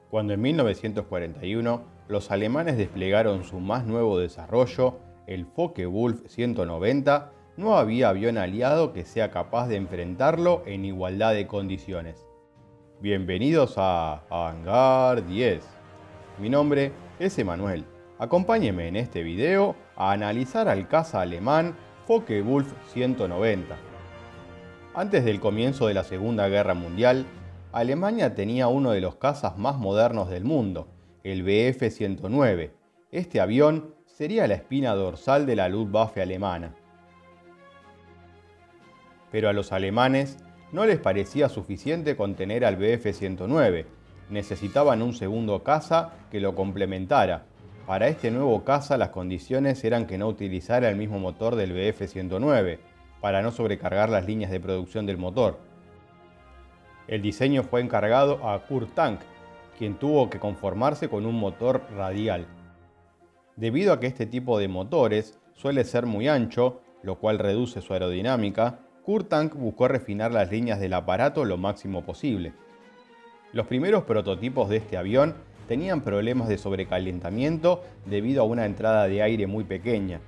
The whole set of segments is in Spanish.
Cuando en 1941 los alemanes desplegaron su más nuevo desarrollo, el Focke-Wulf 190, no había avión aliado que sea capaz de enfrentarlo en igualdad de condiciones. Bienvenidos a Hangar 10. Mi nombre es Emanuel. Acompáñenme en este video a analizar al caza alemán Focke-Wulf 190. Antes del comienzo de la Segunda Guerra Mundial, Alemania tenía uno de los cazas más modernos del mundo, el Bf-109. Este avión sería la espina dorsal de la Luftwaffe alemana. Pero a los alemanes no les parecía suficiente con tener al Bf-109. Necesitaban un segundo caza que lo complementara. Para este nuevo caza las condiciones eran que no utilizara el mismo motor del Bf-109, para no sobrecargar las líneas de producción del motor. El diseño fue encargado a Kurt Tank, quien tuvo que conformarse con un motor radial. Debido a que este tipo de motores suele ser muy ancho, lo cual reduce su aerodinámica, Kurt Tank buscó refinar las líneas del aparato lo máximo posible. Los primeros prototipos de este avión tenían problemas de sobrecalentamiento debido a una entrada de aire muy pequeña.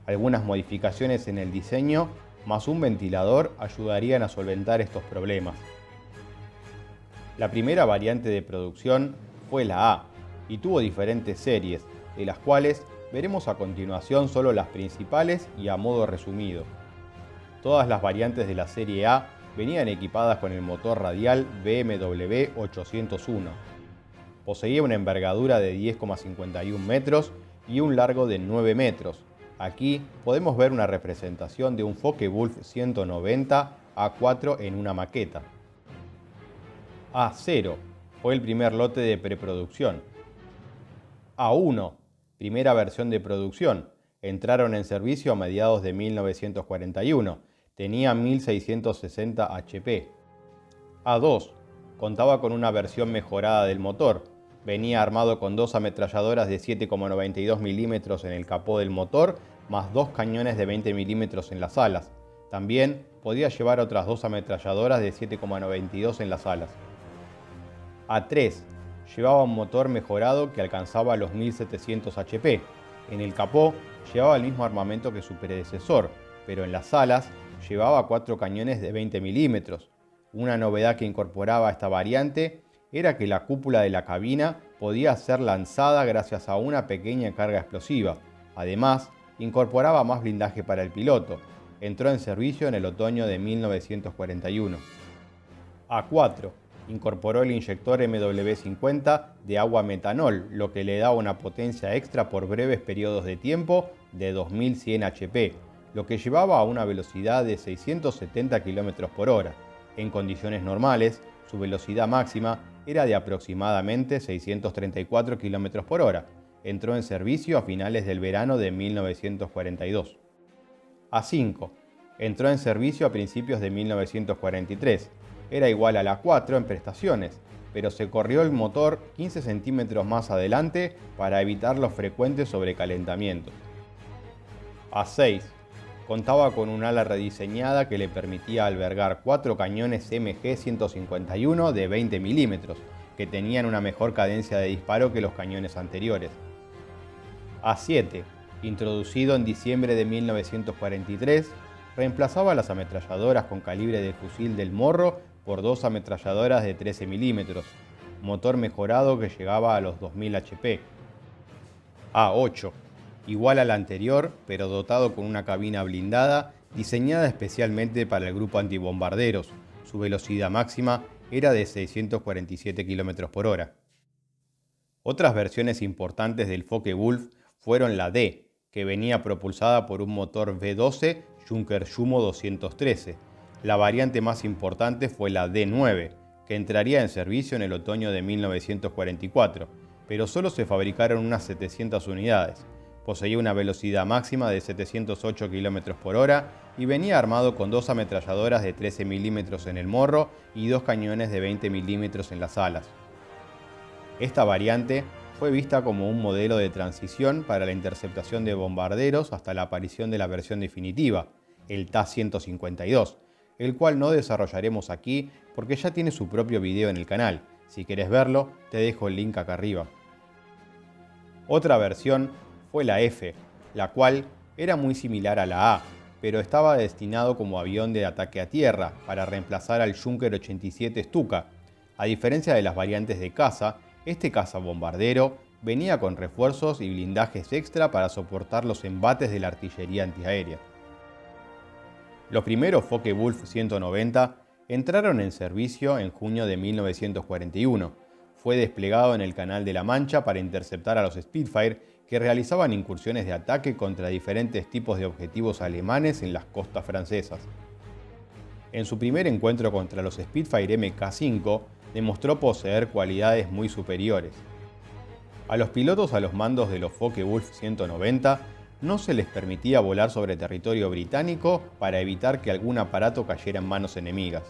Algunas modificaciones en el diseño, más un ventilador, ayudarían a solventar estos problemas. La primera variante de producción fue la A y tuvo diferentes series, de las cuales veremos a continuación solo las principales y a modo resumido. Todas las variantes de la serie A venían equipadas con el motor radial BMW 801. Poseía una envergadura de 10,51 metros y un largo de 9 metros. Aquí podemos ver una representación de un Focke-Wulf 190 A4 en una maqueta. A0 fue el primer lote de preproducción. A1, primera versión de producción, entraron en servicio a mediados de 1941, tenía 1660 HP. A2, contaba con una versión mejorada del motor, venía armado con dos ametralladoras de 7,92 milímetros en el capó del motor, más dos cañones de 20 milímetros en las alas. También podía llevar otras dos ametralladoras de 7,92 en las alas. A3 llevaba un motor mejorado que alcanzaba los 1700 HP. En el capó llevaba el mismo armamento que su predecesor, pero en las alas llevaba 4 cañones de 20 milímetros. Una novedad que incorporaba esta variante era que la cúpula de la cabina podía ser lanzada gracias a una pequeña carga explosiva. Además, incorporaba más blindaje para el piloto. Entró en servicio en el otoño de 1941. A4 incorporó el inyector MW50 de agua metanol, lo que le daba una potencia extra por breves periodos de tiempo de 2100 HP, lo que llevaba a una velocidad de 670 km por hora. En condiciones normales, su velocidad máxima era de aproximadamente 634 km por hora. Entró en servicio a finales del verano de 1942. A5 entró en servicio a principios de 1943. Era igual a la A4 en prestaciones, pero se corrió el motor 15 centímetros más adelante para evitar los frecuentes sobrecalentamientos. A6 contaba con un ala rediseñada que le permitía albergar 4 cañones MG-151 de 20 milímetros, que tenían una mejor cadencia de disparo que los cañones anteriores. A7, introducido en diciembre de 1943, reemplazaba las ametralladoras con calibre de fusil del Morro por dos ametralladoras de 13 milímetros, motor mejorado que llegaba a los 2000 HP. A8, igual al anterior, pero dotado con una cabina blindada diseñada especialmente para el grupo antibombarderos. Su velocidad máxima era de 647 km por hora. Otras versiones importantes del Focke-Wulf fueron la D, que venía propulsada por un motor V12 Junker Jumo 213. La variante más importante fue la D9, que entraría en servicio en el otoño de 1944, pero solo se fabricaron unas 700 unidades. Poseía una velocidad máxima de 708 km por hora y venía armado con dos ametralladoras de 13 milímetros en el morro y dos cañones de 20 milímetros en las alas. Esta variante fue vista como un modelo de transición para la interceptación de bombarderos hasta la aparición de la versión definitiva, el TA-152, el cual no desarrollaremos aquí porque ya tiene su propio video en el canal. Si querés verlo, te dejo el link acá arriba. Otra versión fue la F, la cual era muy similar a la A, pero estaba destinado como avión de ataque a tierra para reemplazar al Junker 87 Stuka. A diferencia de las variantes de caza, este cazabombardero venía con refuerzos y blindajes extra para soportar los embates de la artillería antiaérea. Los primeros Focke-Wulf 190 entraron en servicio en junio de 1941. Fue desplegado en el Canal de la Mancha para interceptar a los Spitfire que realizaban incursiones de ataque contra diferentes tipos de objetivos alemanes en las costas francesas. En su primer encuentro contra los Spitfire Mk5, demostró poseer cualidades muy superiores. A los pilotos a los mandos de los Focke-Wulf 190 no se les permitía volar sobre territorio británico para evitar que algún aparato cayera en manos enemigas.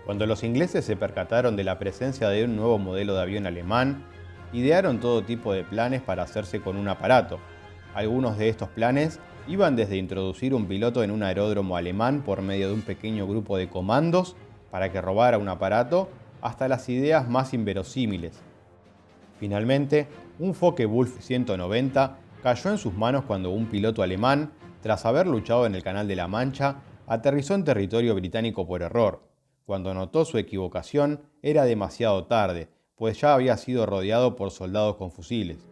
Cuando los ingleses se percataron de la presencia de un nuevo modelo de avión alemán, idearon todo tipo de planes para hacerse con un aparato. Algunos de estos planes iban desde introducir un piloto en un aeródromo alemán por medio de un pequeño grupo de comandos para que robara un aparato, hasta las ideas más inverosímiles. Finalmente, un Focke-Wulf 190 cayó en sus manos cuando un piloto alemán, tras haber luchado en el Canal de la Mancha, aterrizó en territorio británico por error. Cuando notó su equivocación, era demasiado tarde, pues ya había sido rodeado por soldados con fusiles.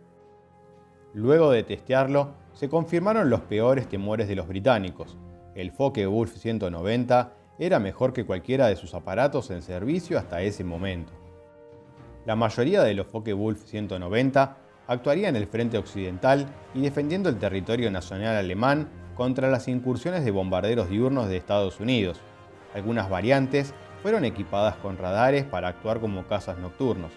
Luego de testearlo, se confirmaron los peores temores de los británicos. El Focke-Wulf 190 era mejor que cualquiera de sus aparatos en servicio hasta ese momento. La mayoría de los Focke-Wulf 190 actuaría en el frente occidental y defendiendo el territorio nacional alemán contra las incursiones de bombarderos diurnos de Estados Unidos. Algunas variantes fueron equipadas con radares para actuar como cazas nocturnos.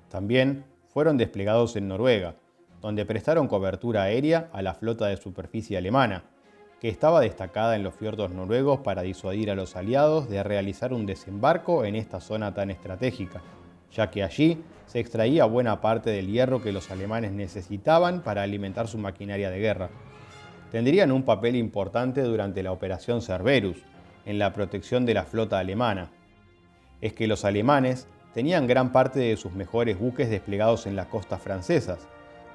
También fueron desplegados en Noruega, donde prestaron cobertura aérea a la flota de superficie alemana, que estaba destacada en los fiordos noruegos para disuadir a los aliados de realizar un desembarco en esta zona tan estratégica, ya que allí se extraía buena parte del hierro que los alemanes necesitaban para alimentar su maquinaria de guerra. Tendrían un papel importante durante la Operación Cerberus, en la protección de la flota alemana. Es que los alemanes tenían gran parte de sus mejores buques desplegados en las costas francesas,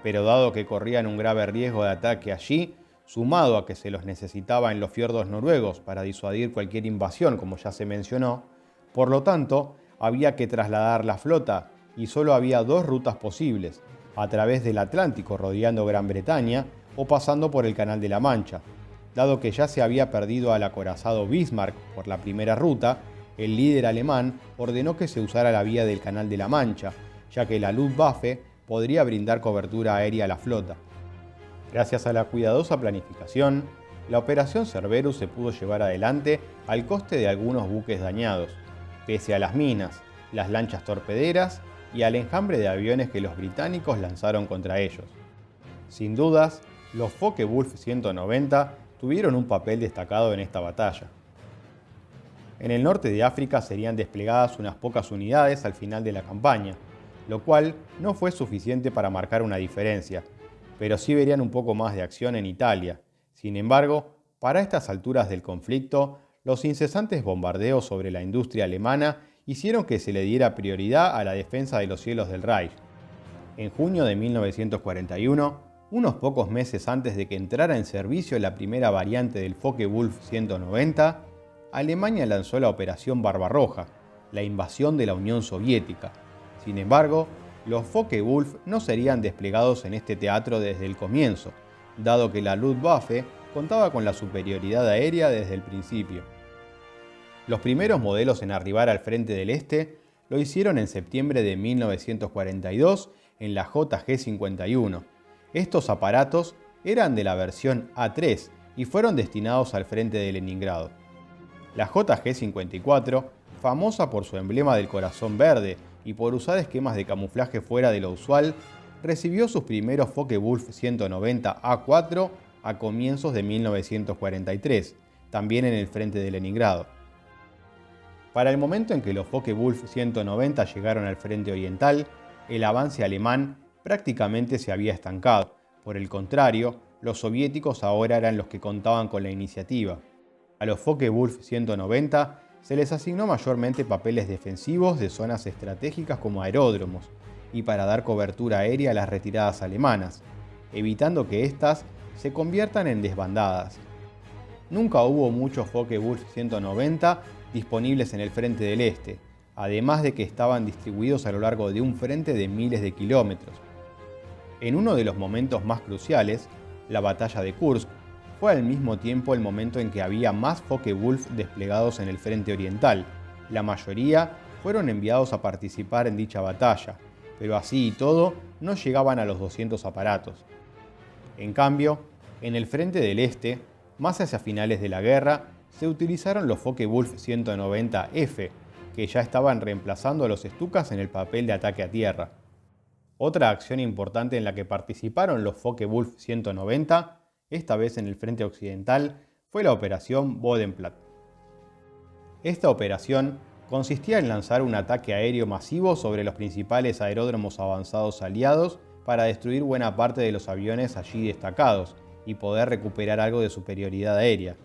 pero dado que corrían un grave riesgo de ataque allí, sumado a que se los necesitaba en los fiordos noruegos para disuadir cualquier invasión, como ya se mencionó, por lo tanto, había que trasladar la flota y solo había dos rutas posibles, a través del Atlántico rodeando Gran Bretaña o pasando por el Canal de la Mancha. Dado que ya se había perdido al acorazado Bismarck por la primera ruta, el líder alemán ordenó que se usara la vía del Canal de la Mancha, ya que la Luftwaffe podría brindar cobertura aérea a la flota. Gracias a la cuidadosa planificación, la Operación Cerberus se pudo llevar adelante al coste de algunos buques dañados, pese a las minas, las lanchas torpederas y al enjambre de aviones que los británicos lanzaron contra ellos. Sin dudas, los Focke-Wulf 190 tuvieron un papel destacado en esta batalla. En el norte de África serían desplegadas unas pocas unidades al final de la campaña, lo cual no fue suficiente para marcar una diferencia, pero sí verían un poco más de acción en Italia. Sin embargo, para estas alturas del conflicto, los incesantes bombardeos sobre la industria alemana hicieron que se le diera prioridad a la defensa de los cielos del Reich. En junio de 1941, unos pocos meses antes de que entrara en servicio la primera variante del Focke-Wulf 190, Alemania lanzó la Operación Barbarroja, la invasión de la Unión Soviética. Sin embargo, los Focke-Wulf no serían desplegados en este teatro desde el comienzo, dado que la Luftwaffe contaba con la superioridad aérea desde el principio. Los primeros modelos en arribar al frente del Este lo hicieron en septiembre de 1942 en la JG-51. Estos aparatos eran de la versión A3 y fueron destinados al frente de Leningrado. La JG-54, famosa por su emblema del corazón verde y por usar esquemas de camuflaje fuera de lo usual, recibió sus primeros Focke-Wulf 190 A4 a comienzos de 1943, también en el frente de Leningrado. Para el momento en que los Focke-Wulf 190 llegaron al frente oriental, el avance alemán prácticamente se había estancado. Por el contrario, los soviéticos ahora eran los que contaban con la iniciativa. A los Focke-Wulf 190 se les asignó mayormente papeles defensivos de zonas estratégicas como aeródromos y para dar cobertura aérea a las retiradas alemanas, evitando que éstas se conviertan en desbandadas. Nunca hubo muchos Focke-Wulf 190 disponibles en el frente del este, además de que estaban distribuidos a lo largo de un frente de miles de kilómetros. En uno de los momentos más cruciales, la batalla de Kursk, fue al mismo tiempo el momento en que había más Focke-Wulf desplegados en el frente oriental. La mayoría fueron enviados a participar en dicha batalla, pero así y todo no llegaban a los 200 aparatos. En cambio, en el frente del este, más hacia finales de la guerra, se utilizaron los Focke-Wulf 190F, que ya estaban reemplazando a los Stukas en el papel de ataque a tierra. Otra acción importante en la que participaron los Focke-Wulf 190, esta vez en el frente occidental, fue la Operación Bodenplatte. Esta operación consistía en lanzar un ataque aéreo masivo sobre los principales aeródromos avanzados aliados para destruir buena parte de los aviones allí destacados y poder recuperar algo de superioridad aérea.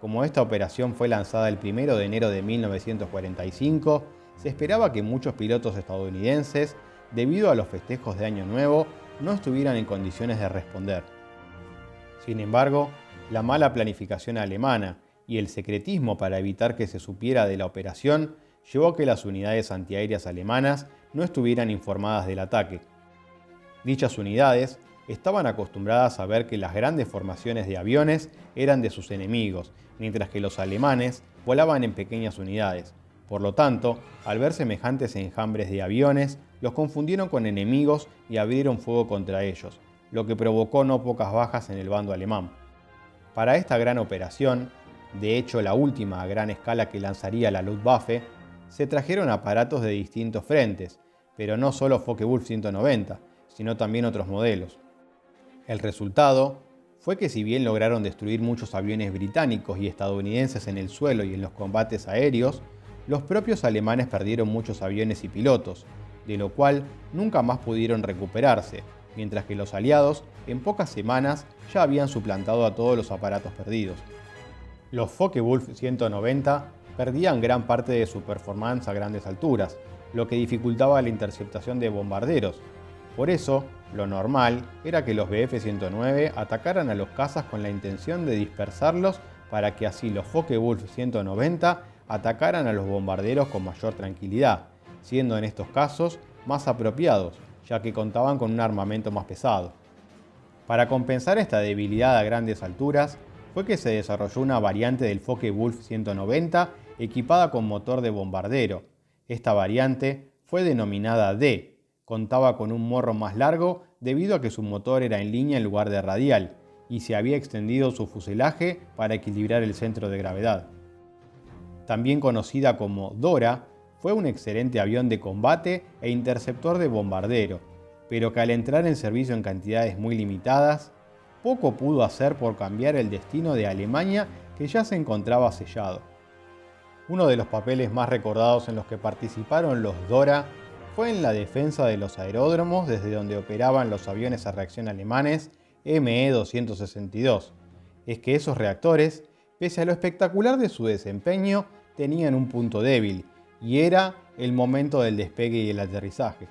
Como esta operación fue lanzada el 1 de enero de 1945, se esperaba que muchos pilotos estadounidenses, debido a los festejos de Año Nuevo, no estuvieran en condiciones de responder. Sin embargo, la mala planificación alemana y el secretismo para evitar que se supiera de la operación llevó a que las unidades antiaéreas alemanas no estuvieran informadas del ataque. Dichas unidades estaban acostumbradas a ver que las grandes formaciones de aviones eran de sus enemigos, mientras que los alemanes volaban en pequeñas unidades. Por lo tanto, al ver semejantes enjambres de aviones, los confundieron con enemigos y abrieron fuego contra ellos, lo que provocó no pocas bajas en el bando alemán. Para esta gran operación, de hecho la última a gran escala que lanzaría la Luftwaffe, se trajeron aparatos de distintos frentes, pero no solo Focke-Wulf 190, sino también otros modelos. El resultado fue que si bien lograron destruir muchos aviones británicos y estadounidenses en el suelo y en los combates aéreos, los propios alemanes perdieron muchos aviones y pilotos, de lo cual nunca más pudieron recuperarse, mientras que los aliados en pocas semanas ya habían suplantado a todos los aparatos perdidos. Los Focke-Wulf 190 perdían gran parte de su performance a grandes alturas, lo que dificultaba la interceptación de bombarderos. Por eso, lo normal era que los Bf-109 atacaran a los cazas con la intención de dispersarlos para que así los Focke-Wulf 190 atacaran a los bombarderos con mayor tranquilidad, siendo en estos casos más apropiados, ya que contaban con un armamento más pesado. Para compensar esta debilidad a grandes alturas, fue que se desarrolló una variante del Focke-Wulf 190 equipada con motor de bombardero. Esta variante fue denominada D. Contaba con un morro más largo debido a que su motor era en línea en lugar de radial, y se había extendido su fuselaje para equilibrar el centro de gravedad. También conocida como Dora, fue un excelente avión de combate e interceptor de bombardero, pero que al entrar en servicio en cantidades muy limitadas, poco pudo hacer por cambiar el destino de Alemania, que ya se encontraba sellado. Uno de los papeles más recordados en los que participaron los Dora fue en la defensa de los aeródromos desde donde operaban los aviones a reacción alemanes Me-262. Es que esos reactores, pese a lo espectacular de su desempeño, tenían un punto débil, y era el momento del despegue y el aterrizaje.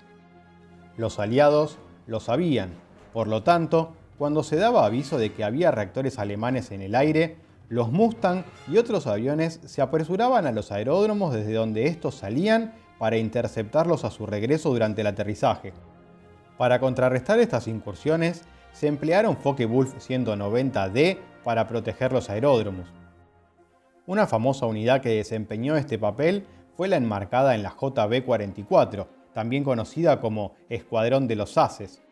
Los aliados lo sabían, por lo tanto, cuando se daba aviso de que había reactores alemanes en el aire, los Mustang y otros aviones se apresuraban a los aeródromos desde donde estos salían para interceptarlos a su regreso durante el aterrizaje. Para contrarrestar estas incursiones, se emplearon Focke-Wulf 190D para proteger los aeródromos. Una famosa unidad que desempeñó este papel fue la enmarcada en la JB-44, también conocida como Escuadrón de los Ases,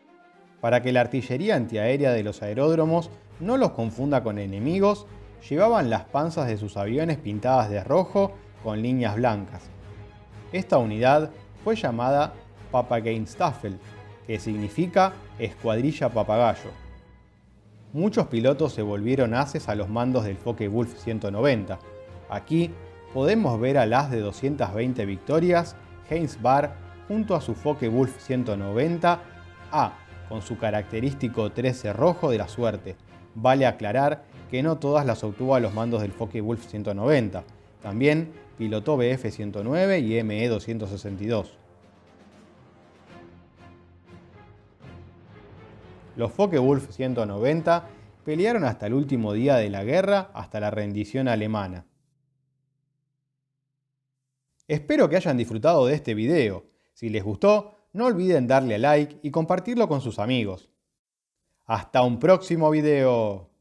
para que la artillería antiaérea de los aeródromos no los confunda con enemigos. Llevaban las panzas de sus aviones pintadas de rojo con líneas blancas. Esta unidad fue llamada Papageinstaffel, que significa escuadrilla papagayo. Muchos pilotos se volvieron ases a los mandos del Focke-Wulf 190. Aquí podemos ver al as de 220 victorias, Heinz Barr, junto a su Focke-Wulf 190 A, con su característico 13 rojo de la suerte. Vale aclarar que no todas las obtuvo a los mandos del Focke-Wulf 190. También pilotó Bf-109 y Me-262. Los Focke-Wulf 190 pelearon hasta el último día de la guerra, hasta la rendición alemana. Espero que hayan disfrutado de este video. Si les gustó, no olviden darle a like y compartirlo con sus amigos. ¡Hasta un próximo video!